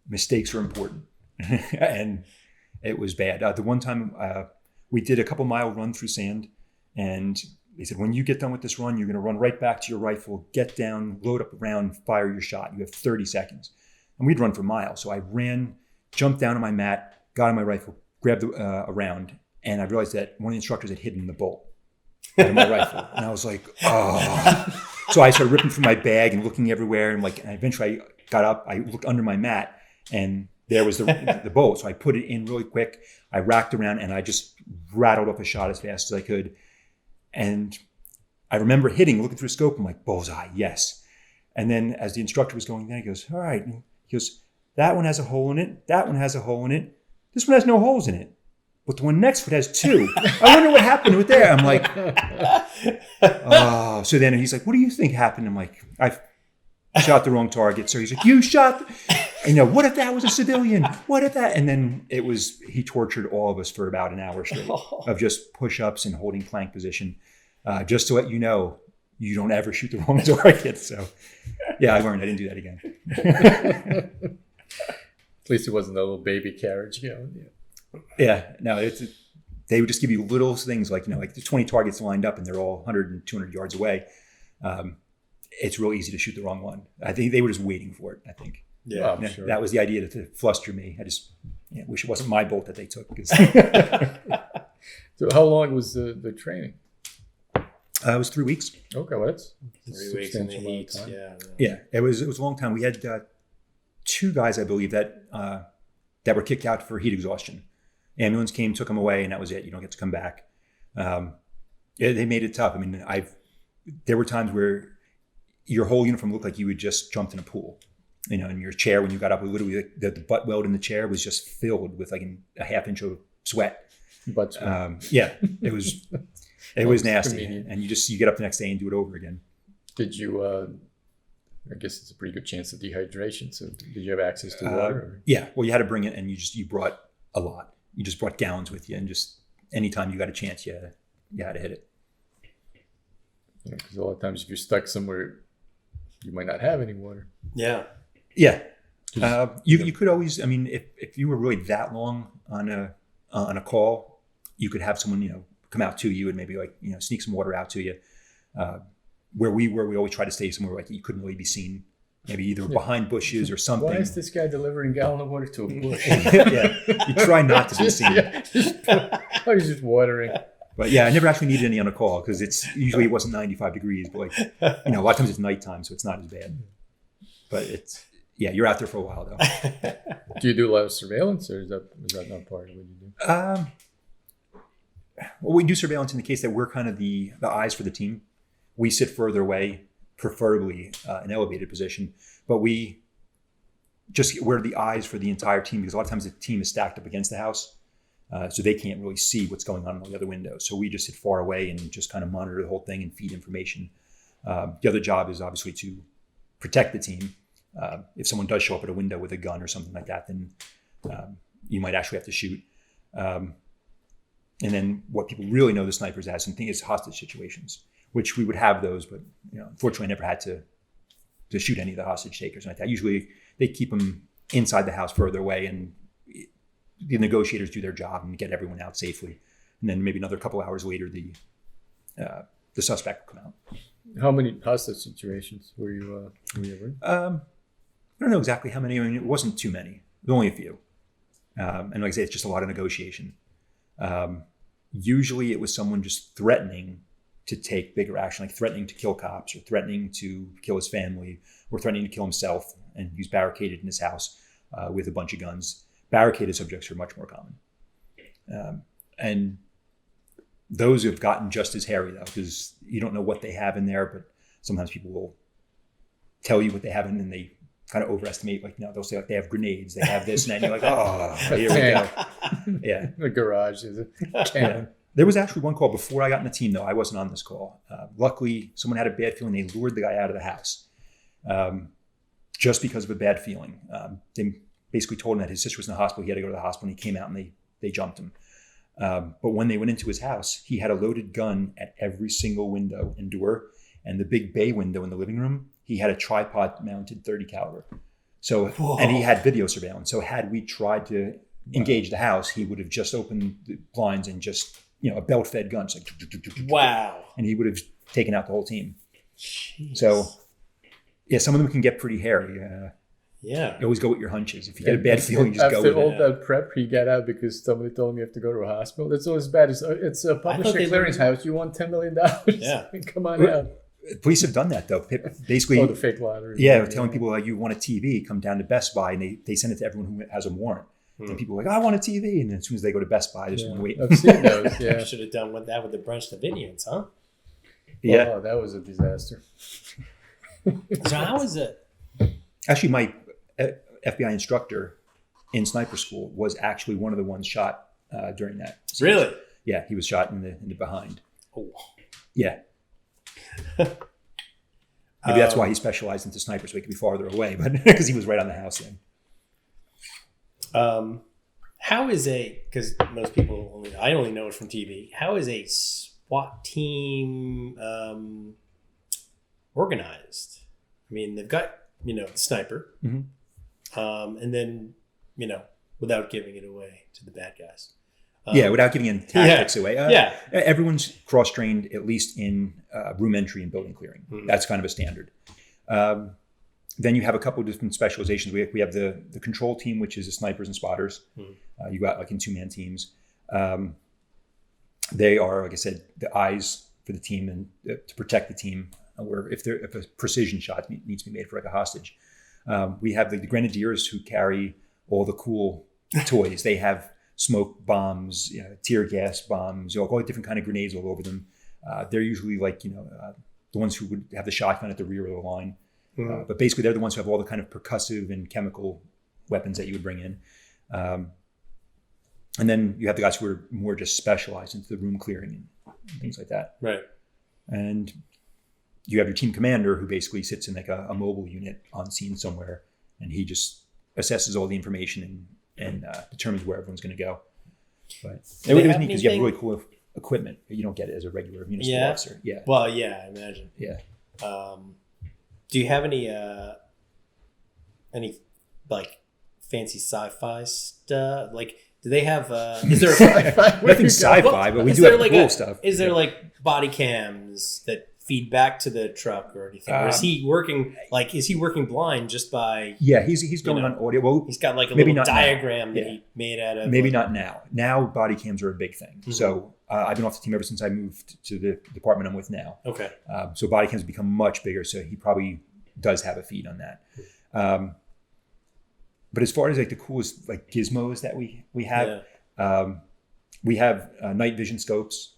mistakes are important. And it was bad. The one time we did a couple mile run through sand, and they said, when you get done with this run, you're going to run right back to your rifle, get down, load up a round, fire your shot. You have 30 seconds. And we'd run for miles. So I ran, jumped down on my mat, got on my rifle, grabbed a round, and I realized that one of the instructors had hidden the bolt. out of my rifle. And I was like, oh. So I started ripping through my bag and looking everywhere. And eventually I got up, I looked under my mat, and there was the bolt. So I put it in really quick. I racked around and I just rattled off a shot as fast as I could. And I remember looking through the scope. I'm like, bullseye, yes. And then as the instructor was going there, he goes, all right. And he goes, that one has a hole in it. That one has a hole in it. This one has no holes in it. But the one next to it has 2. I wonder what happened with there. I'm like, oh. So then he's like, what do you think happened? I'm like, I shot the wrong target. So he's like, you shot. And what if that was a civilian? What if that? And then he tortured all of us for about an hour straight of just push-ups and holding plank position. Just to let you know, you don't ever shoot the wrong target. So yeah, I learned I didn't do that again. At least it wasn't a little baby carriage, Yeah. Yeah, no, they would just give you little things like the 20 targets lined up and they're all 100 and 200 yards away. It's real easy to shoot the wrong one. I think they were just waiting for it, I think. Yeah, sure. That was the idea to fluster me. I just wish it wasn't my bolt that they took. So how long was the training? It was 3 weeks. Okay, well, that's 3 weeks in the heat. Yeah, it was a long time. We had 2 guys, I believe, that were kicked out for heat exhaustion. Ambulance came, took them away, and that was it. You don't get to come back. They made it tough. I mean, there were times where your whole uniform looked like you had just jumped in a pool. In your chair when you got up, literally the butt weld in the chair was just filled with like a half inch of sweat. Butt sweat. Yeah, it was nasty. Convenient. And you get up the next day and do it over again. Did you? I guess it's a pretty good chance of dehydration. So did you have access to water? Yeah. Well, you had to bring it, and you brought a lot. You just brought gallons with you, and just anytime you got a chance, you had to hit it. Because a lot of times if you're stuck somewhere, you might not have any water. Yeah. Yeah. You could always, I mean, if you were really that long on a call, you could have someone, come out to you and maybe sneak some water out to you. Where we were, we always try to stay somewhere like you couldn't really be seen, maybe either behind bushes or something. Why is this guy delivering a gallon of water to a bush? Yeah. You try not to be seen. He's just watering. But yeah, I never actually needed any on a call because it wasn't 95 degrees, but a lot of times it's nighttime, so it's not as bad. But you're out there for a while though. Do you do a lot of surveillance, or is that not part of what you do? Well, we do surveillance in the case that we're kind of the eyes for the team. We sit further away, preferably an elevated position, but we're the eyes for the entire team because a lot of times the team is stacked up against the house. So they can't really see what's going on in the other windows. So we just sit far away and just kind of monitor the whole thing and feed information. The other job is obviously to protect the team. If someone does show up at a window with a gun or something like that, then you might actually have to shoot. And then what people really know the snipers as and think is hostage situations, which we would have those, but unfortunately I never had to shoot any of the hostage takers like that. Usually they keep them inside the house further away and the negotiators do their job and get everyone out safely. And then maybe another couple hours later, the suspect will come out. How many hostage situations were you in? I don't know exactly how many. I mean, it wasn't too many. There were only a few. And like I say, it's just a lot of negotiation. Usually it was someone just threatening to take bigger action, like threatening to kill cops or threatening to kill his family or threatening to kill himself. And he was barricaded in his house with a bunch of guns. Barricaded subjects are much more common. And those have gotten just as hairy, though, because you don't know what they have in there, but sometimes people will tell you what they have in and they kind of overestimate. They'll say they have grenades, they have this and that. And you're like, oh, here we go. Yeah. The garage is a cannon. Yeah. There was actually one call before I got in the team, though. I wasn't on this call. Luckily, someone had a bad feeling. They lured the guy out of the house just because of a bad feeling. They basically told him that his sister was in the hospital. He had to go to the hospital, and he came out and they jumped him. But when they went into his house, he had a loaded gun at every single window and door. And the big bay window in the living room, he had a tripod-mounted .30 caliber. So, and he had video surveillance. So had we tried to engage the house, he would have just opened the blinds and just, a belt-fed gun. It's like, wow. And he would have taken out the whole team. Jeez. So, yeah, some of them can get pretty hairy. Yeah. You always go with your hunches. If you get a bad feeling, you just go After with all it. that prep, you get out because somebody told me you have to go to a hospital. It's always bad. It's a publisher clearinghouse. You want $10 million. Yeah. Come on out. Police have done that, though. Basically, Oh, the fake lottery. telling people like you want a TV, come down to Best Buy, and they send it to everyone who has a warrant. And people are like, I want a TV. And then as soon as they go to Best Buy, just wait. I've seen those, You should have done that with the Branch Davidians, huh? Yeah. Oh, that was a disaster. So how is it? Actually, my FBI instructor in sniper school was actually one of the ones shot during that. Really? Yeah, he was shot in the behind. Oh. Yeah. Maybe that's why he specialized into snipers, so he could be farther away, but because he was right on the house then. How is because most people I only know it from TV. How is a SWAT team organized? I mean, they've got the sniper, and then without giving it away to the bad guys. Without giving any tactics away. Everyone's cross-trained at least in room entry and building clearing. That's kind of a standard. Then you have a couple of different specializations. We have the control team, which is the snipers and spotters. You got like in 2-man teams. They are, like I said, the eyes for the team and to protect the team. Where if a precision shot needs to be made for like a hostage. We have the grenadiers who carry all the cool toys. They have smoke bombs, tear gas bombs, all different kind of grenades all over them. They're usually like the ones who would have the shotgun at the rear of the line. But basically, they're the ones who have all the kind of percussive and chemical weapons that you would bring in. And then you have the guys who are more just specialized into the room clearing and things like that. Right. And you have your team commander who basically sits in like a mobile unit on scene somewhere, and he just assesses all the information and determines where everyone's going to go. But it was neat because you have really cool equipment. You don't get it as a regular municipal officer. Yeah. Well, yeah, I imagine. Yeah. Do you have any like fancy sci-fi stuff? Like, do they have? Is there nothing sci-fi, but we do have cool stuff. Is there like body cams that feed back to the truck or anything? Or is he working blind just by? Yeah, he's going on audio. Well, he's got like a little diagram that he made out of. Maybe not now. Now body cams are a big thing. So I've been off the team ever since I moved to the department I'm with now. Okay. So body cams have become much bigger. So he probably does have a feed on that. But as far as like the coolest like gizmos that we have, we have night vision scopes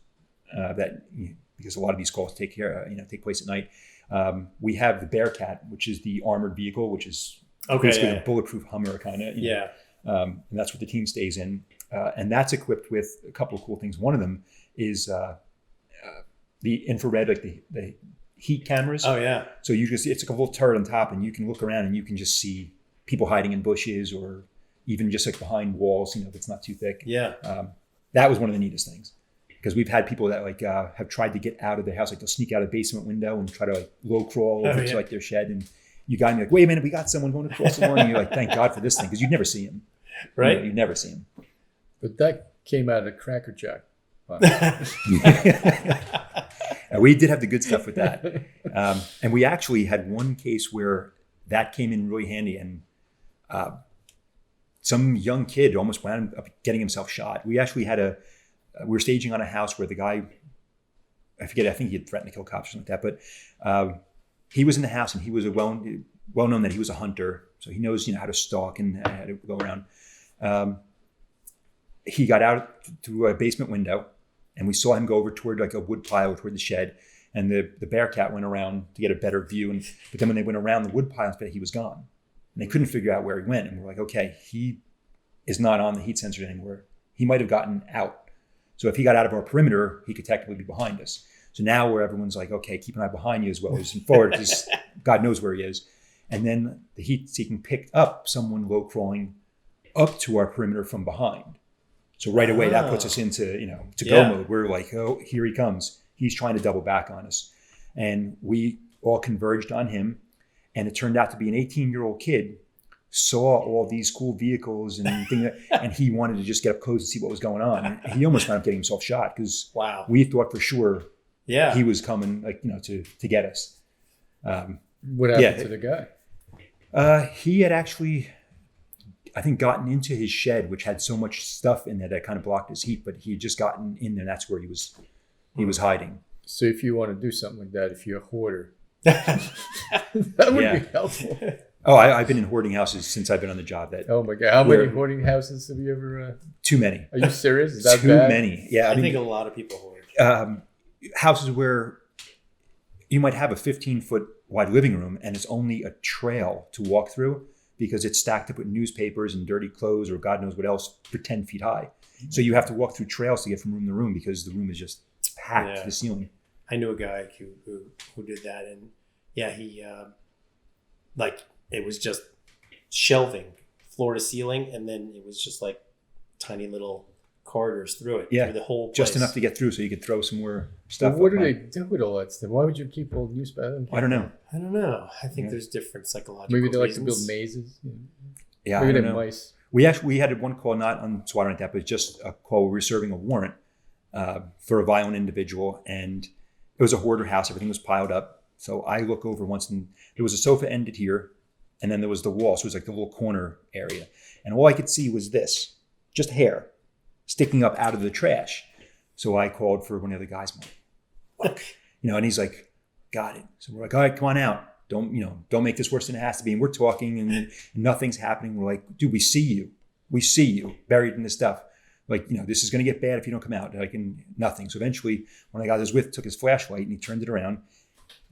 that because a lot of these calls take place at night. We have the Bearcat, which is the armored vehicle, which is basically a bulletproof Hummer kind of. And that's what the team stays in. And that's equipped with a couple of cool things. One of them is the infrared, like the heat cameras. Oh yeah. So you just it's like a little turret on top, and you can look around and you can just see people hiding in bushes or even just like behind walls. That's not too thick. Yeah. That was one of the neatest things because we've had people that like have tried to get out of their house, like they'll sneak out a basement window and try to like low crawl over to like their shed, and you got me like, wait a minute, we got someone going across the lawn, and you're like, thank God for this thing because you'd never see him. Right. You'd never see him. But that came out of Cracker Jack. Wow. We did have the good stuff with that. And we actually had one case where that came in really handy, and some young kid almost wound up getting himself shot. We actually had we were staging on a house where the guy, I think he had threatened to kill cops or something like that, but he was in the house and he was well known that he was a hunter. So he knows, how to stalk and how to go around. He got out through a basement window, and we saw him go over toward like a wood pile toward the shed, and the Bearcat went around to get a better view. But then when they went around the wood pile, he was gone, and they couldn't figure out where he went. And we're like, okay, he is not on the heat sensor anymore. He might have gotten out. So if he got out of our perimeter, he could technically be behind us. So now where everyone's like, okay, keep an eye behind you as well as forward, because God knows where he is. And then the heat seeking picked up someone low crawling up to our perimeter from behind. So right away, that puts us into, go mode. We're like, oh, here he comes. He's trying to double back on us. And we all converged on him. And it turned out to be an 18-year-old kid saw all these cool vehicles and things, and he wanted to just get up close and see what was going on. And he almost wound up getting himself shot because we thought for sure he was coming, to get us. What happened to the guy? He had actually, I think, gotten into his shed, which had so much stuff in there that kind of blocked his heat. But he had just gotten in there. And that's where he was hiding. So if you want to do something like that, if you're a hoarder, that would be helpful. Oh, I've been in hoarding houses since I've been on the job. Oh my God! How many hoarding houses have you ever? Too many. Are you serious? Is that too bad? many? Yeah, I think a lot of people hoard. Houses where you might have a 15-foot wide living room and it's only a trail to walk through because it's stacked up with newspapers and dirty clothes or God knows what else for 10 feet high. So you have to walk through trails to get from room to room because the room is just packed to the ceiling. I knew a guy who did that, and he it was just shelving floor to ceiling, and then it was just like tiny little corridors through it, through the whole place. Just enough to get through so you could throw some more stuff. Well, what do they do with all that stuff? Why would you keep old newspapers? I don't know. I think there's different psychological Maybe they like to reasons. build mazes. Yeah, maybe I don't they're know. mice. We had one call not on SWAT or that, but just a call. We were serving a warrant for a violent individual, and it was a hoarder house. Everything was piled up. So I look over once, and there was a sofa ended here, and then there was the wall. So it was like the little corner area. And all I could see was this, just hair sticking up out of the trash. So I called for one of the guys. And he's like, got it. So we're like, all right, come on out. Don't make this worse than it has to be. And we're talking and nothing's happening. We're like, dude, we see you. We see you buried in this stuff. Like, this is going to get bad if you don't come out. Like, and nothing. So eventually, when I got his took his flashlight and he turned it around.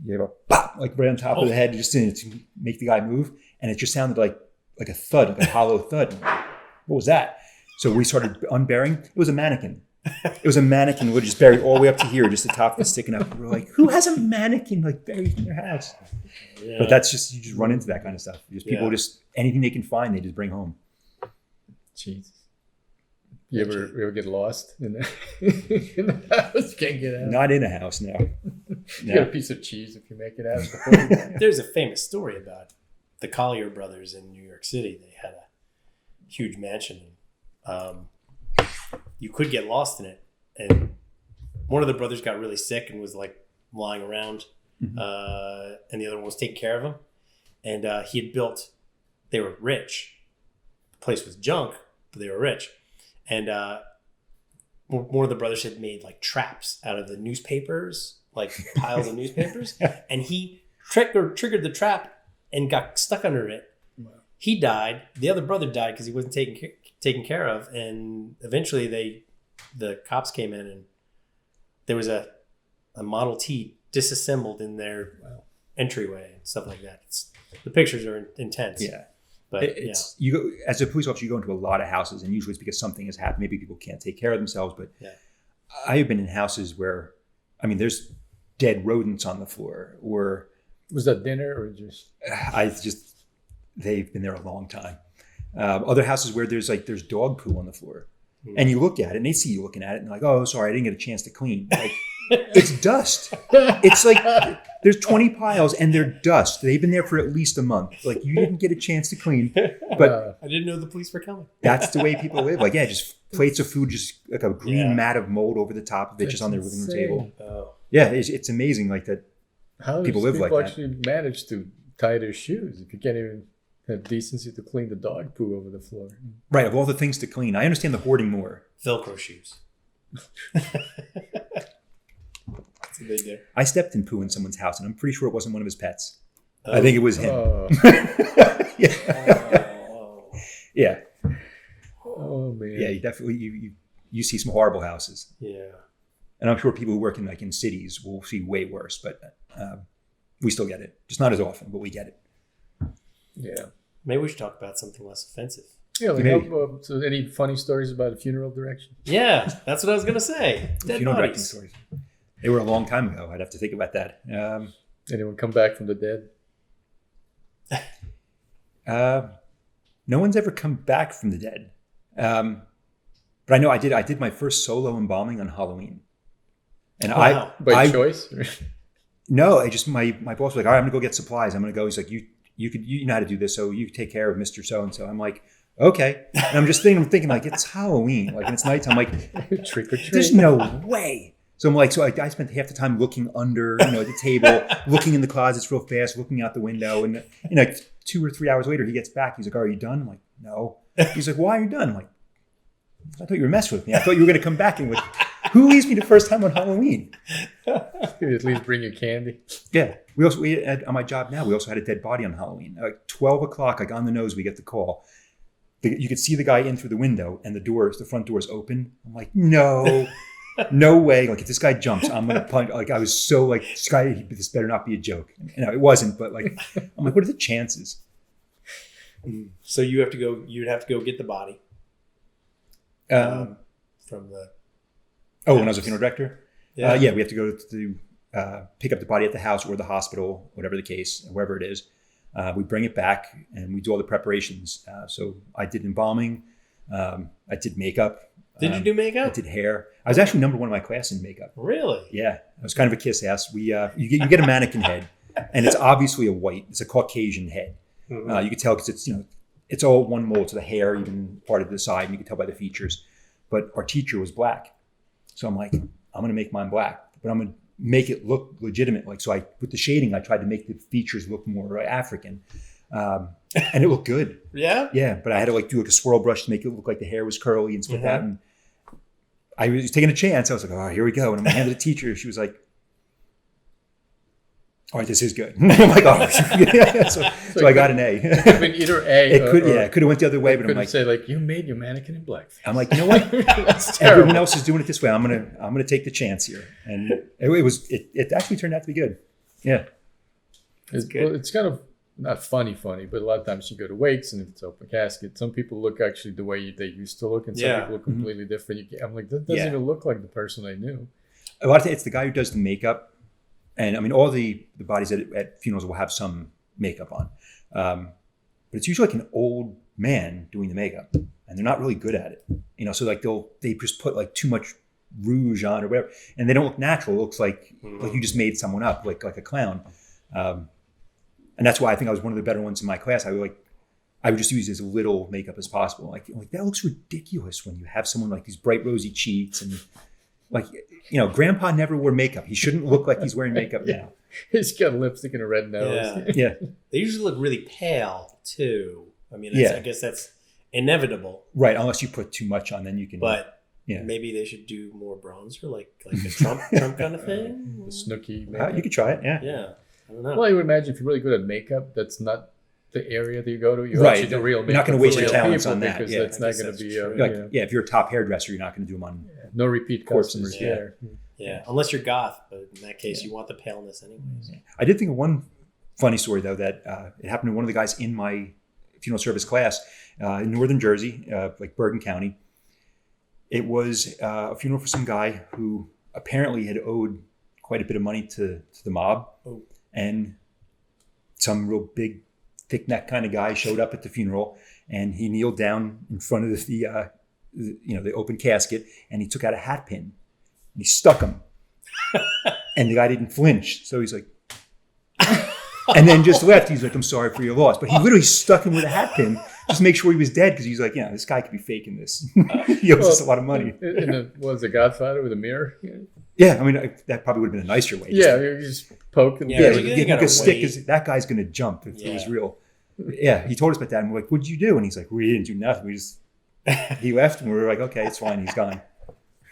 You have a pop, like right on top of the head, just to make the guy move. And it just sounded like a thud, like a hollow thud. What was that? So we started unburying. It was a mannequin. It was a mannequin which is buried all the way up to here, just the top was sticking up. We're like, who has a mannequin buried in their house? Yeah. But that's just, you just run into that kind of stuff. Just people anything they can find, they just bring home. Jesus. You ever get lost in the house? Can't get out. Not in a house, no. You get a piece of cheese if you make it out. There's a famous story about the Collier brothers in New York City. They had a huge mansion. You could get lost in it, and one of the brothers got really sick and was like lying around, and the other one was taking care of him. And he had built. They were rich. The place was junk, but they were rich. And one of the brothers had made like traps out of the newspapers, like piles of newspapers. And he triggered the trap and got stuck under it. Wow. He died. The other brother died because he wasn't taken care of. And eventually the cops came in, and there was a Model T disassembled in their entryway and stuff like that. The pictures are intense. Yeah. But you go as a police officer, you go into a lot of houses, and usually it's because something has happened. Maybe people can't take care of themselves. But I have been in houses where, there's dead rodents on the floor. Or was that dinner or just? They've been there a long time. Other houses where there's dog poo on the floor, and you look at it, and they see you looking at it, and they're like, "Oh, sorry, I didn't get a chance to clean." Like, it's dust. It's like there's 20 piles and they're dust. They've been there for at least a month. Like, you didn't get a chance to clean. But I didn't know the police were coming. That's the way people live. Like, just plates of food, just like a green mat of mold over the top of it, just on their living room table. Oh. Yeah, it's amazing like that. How people live like that. How do people actually manage to tie their shoes if you can't even have decency to clean the dog poo over the floor? Right, of all the things to clean. I understand the hoarding more. Velcro shoes. That's what they do. I stepped in poo in someone's house, and I'm pretty sure it wasn't one of his pets. Oh. I think it was him. Yeah. Oh man. Yeah, you definitely you see some horrible houses. Yeah. And I'm sure people who work in cities will see way worse, but we still get it. Just not as often, but we get it. Yeah. Maybe we should talk about something less offensive. Yeah, so any funny stories about a funeral direction? Yeah, that's what I was going to say. Dead funeral bodies. directing stories. They were a long time ago. I'd have to think about that. Anyone come back from the dead? No one's ever come back from the dead. But I know I did my first solo embalming on Halloween. And by choice? No, my boss was like, all right, I'm gonna go get supplies. I'm gonna go. He's like, you know how to do this, so you take care of Mr. So-and-so. I'm like, okay. And I'm thinking like, it's Halloween. Like, when it's nighttime, I'm like, trick or treat. There's no way. So I'm like, I spent half the time looking under, at the table, looking in the closets real fast, looking out the window. And, 2 or 3 hours later, he gets back. He's like, are you done? I'm like, no. He's like, why are you done? I'm like, I thought you were messing with me. I thought you were going to come back and who leaves me the first time on Halloween? Could at least bring you candy. Yeah. We had, on my job now, we also had a dead body on Halloween. Like 12 o'clock, like on the nose, we get the call. You could see the guy in through the window and the front door's open. I'm like, no. No way. Like, if this guy jumps, I'm going to punch. Like, I was so like, this better not be a joke. It wasn't, but like, I'm like, what are the chances? So you'd have to go get the body. From the... Oh, when I was a funeral director? Yeah. We have to go to pick up the body at the house or the hospital, whatever the case, wherever it is. We bring it back and we do all the preparations. So I did embalming. I did makeup. Did you do makeup? I did hair. I was actually number 1 in my class in makeup. Really? Yeah. I was kind of a kiss ass. You get a mannequin head, and it's obviously it's a Caucasian head. Mm-hmm. You can tell because it's all one mold, so the hair even part of the side, and you can tell by the features. But our teacher was black. So I'm like, I'm going to make mine black, but I'm going to make it look legitimate. Like, so with the shading, I tried to make the features look more African. And it looked good. Yeah? Yeah, but I had to do a swirl brush to make it look like the hair was curly and stuff like that. And I was taking a chance. I was like, oh, here we go. And I'm handed the teacher. She was like, all right, this is good. I'm like, oh. So I got an A. It could have been either A it could have went the other way, but I'm like, say like, you made your mannequin in blackface. I'm like, you know what? That's terrible. Everyone else is doing it this way. I'm gonna take the chance here. And it actually turned out to be good. Yeah. It's kind of not funny, but a lot of times you go to wakes and if it's open casket, some people look actually the way they used to look, and some people look completely different. I'm like, that doesn't even look like the person I knew. A lot of times it's the guy who does the makeup, and I mean all the bodies at funerals will have some makeup on, but it's usually like an old man doing the makeup, and they're not really good at it. So like they just put like too much rouge on or whatever, and they don't look natural. It looks like you just made someone up, like a clown. And that's why I think I was one of the better ones in my class. I would just use as little makeup as possible. Like that looks ridiculous when you have someone like these bright rosy cheeks and like, Grandpa never wore makeup. He shouldn't look like he's wearing makeup now. He's got lipstick and a red nose. Yeah. They usually look really pale too. I mean, I guess that's inevitable. Right. Unless you put too much on, then you can. But maybe they should do more bronzer, like a Trump kind of thing. The Snooki. You could try it. Yeah. Yeah. I don't know. Well, I would imagine if you're really good at makeup, that's not the area that you go to. You right. actually do real makeup. You're not going to waste your talents on that. Because Yeah. that's not going to be if you're a top hairdresser, you're not going to do them on no repeat customers there. Yeah, unless you're goth, but in that case, you want the paleness anyways. I did think of one funny story though that it happened to one of the guys in my funeral service class in northern Jersey, like Bergen County. It was a funeral for some guy who apparently had owed quite a bit of money to the mob. Oh. And some real big, thick-necked kind of guy showed up at the funeral, and he kneeled down in front of the open casket, and he took out a hat pin, and he stuck him. And the guy didn't flinch, so he's like, and then just left. He's like, I'm sorry for your loss. But he literally stuck him with a hat pin just to make sure he was dead, because he's like, this guy could be faking this. He owes us a lot of money. And was the Godfather with a mirror? Yeah, I mean, that probably would have been a nicer way. You just poke him. Yeah, give him a stick, because that guy's going to jump if it was real. Yeah, he told us about that, and we're like, what did you do? And he's like, we didn't do nothing. He left, and we were like, okay, it's fine. He's gone.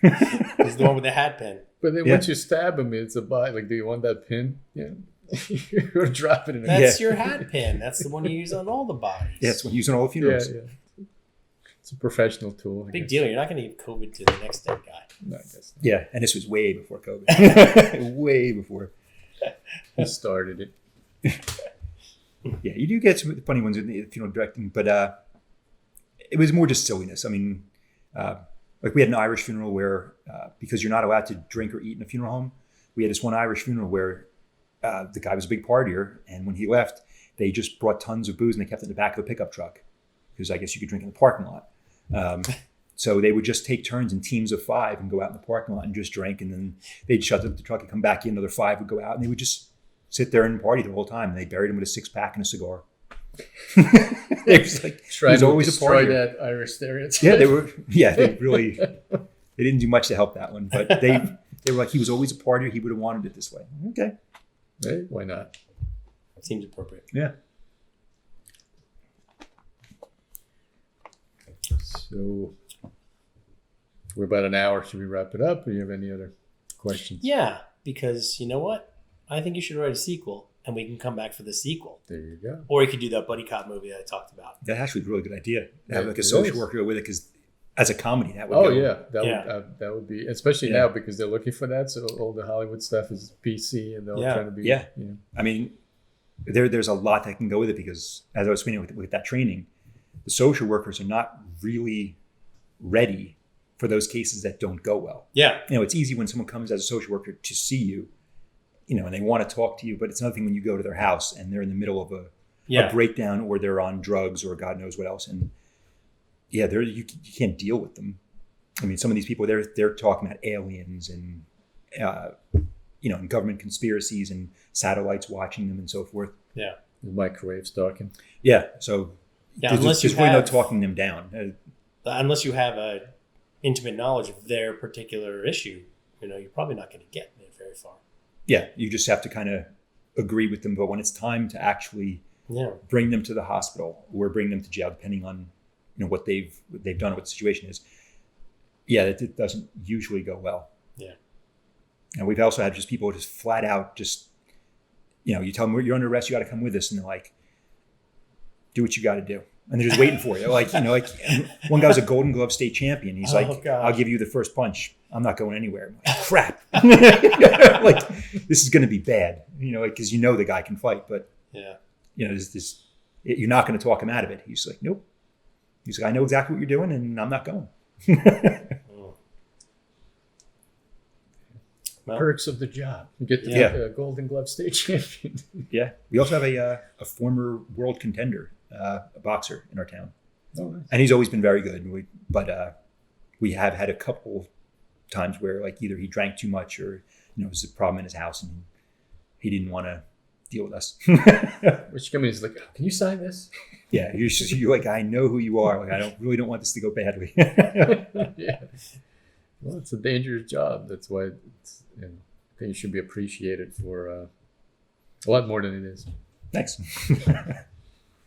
He's the one with the hat pin. But then once you stab him, it's a bite. Like, do you want that pin? Yeah. You're going to drop it in That's your hat pin. That's the one you use on all the bodies. Yeah, it's what you use on all the funerals. Yeah. It's a professional tool. Big deal. You're not going to give COVID to the next dead guy. No, I guess not. Yeah, and this was way before COVID. Way before. He started it. Yeah, you do get some funny ones in the funeral directing, but it was more just silliness. I mean, like we had an Irish funeral where, because you're not allowed to drink or eat in a funeral home, we had this one Irish funeral where the guy was a big partier, and when he left, they just brought tons of booze and they kept it in the back of a pickup truck, because I guess you could drink in the parking lot. So they would just take turns in teams of 5 and go out in the parking lot and just drink, and then they'd shut up the truck and come back in, another 5 would go out, and they would just sit there and party the whole time. And they buried him with a 6-pack and a cigar. It was like, trying was to always destroy a that Irish stereotype. Yeah, they really, they didn't do much to help that one, but They were like, he was always a partier. He would have wanted it this way. Okay. Hey, why not? Seems appropriate. Yeah. So we're about an hour. Should we wrap it up? Or do you have any other questions? Yeah, because you know what? I think you should write a sequel, and we can come back for the sequel. There you go. Or you could do that buddy cop movie that I talked about. That's actually a really good idea. Yeah, Have like a it social is. worker with it, because as a comedy, that would Oh go. yeah, Yeah. That would be, especially Yeah. now because they're looking for that. So all the Hollywood stuff is PC, and they're Yeah. trying to be. Yeah. You know, I mean, there's a lot that can go with it, because as I was explaining with that training, the social workers are not really ready for those cases that don't go well. Yeah. You know, it's easy when someone comes as a social worker to see you, you know, and they want to talk to you, but it's another thing when you go to their house and they're in the middle of a breakdown, or they're on drugs or God knows what else. And yeah, you can't deal with them. I mean, some of these people, they're talking about aliens and, you know, and government conspiracies and satellites watching them and so forth. Yeah. the microwave stalking. Yeah. So Yeah, unless you there's really no have, talking them down. unless you have a intimate knowledge of their particular issue, you know, you're probably not going to get it very far. Yeah. You just have to kind of agree with them. But when it's time to actually Yeah. bring them to the hospital or bring them to jail, depending on, you know, what they've done or what the situation is, yeah, it doesn't usually go well. Yeah. And we've also had just people just flat out just, you know, you tell them you're under arrest, you got to come with us, and they're like, do what you got to do, and they're just waiting for you. Like, you know, like one guy was a Golden Glove state champion. He's like, God. I'll give you the first punch. I'm not going anywhere. I'm like, crap. Like, this is going to be bad, you know, because you know the guy can fight, but Yeah. you know, you're not going to talk him out of it. He's like, nope. He's like, I know exactly what you're doing, and I'm not going. Well, Perks of the job. You get the Yeah. Golden Glove state champion. Yeah. We also have a former world contender, a boxer in our town. Oh, nice. And he's always been very good. But we have had a couple times where, like, either he drank too much, or, you know, it was a problem in his house and he didn't want to deal with us. Which company is like, oh, can you sign this? Yeah. You're like, I know who you are. Like, I don't want this to go badly. Yeah. Well, it's a dangerous job. That's why it's, you know, I think it should be appreciated for a lot more than it is. Thanks.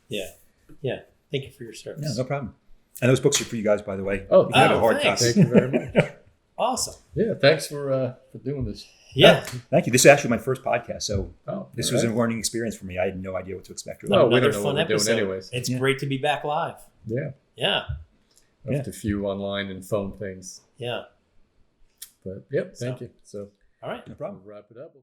yeah. Yeah. Thank you for your service. No problem. And those books are for you guys, by the way. Oh, You can have a oh, hard thanks. copy. Thank you very much. Awesome. Yeah, thanks for doing this. Yeah. Thank you. This is actually my first podcast, so Oh, this all was right. a learning experience for me. I had no idea what to expect. Really. No, we Another don't know what fun we're doing episode. anyways. It's Yeah. great to be back live. Yeah, Yeah. Yeah. after a few online and phone things. Yeah. But yep, thank So- you. So All right. No problem. we'll wrap it up.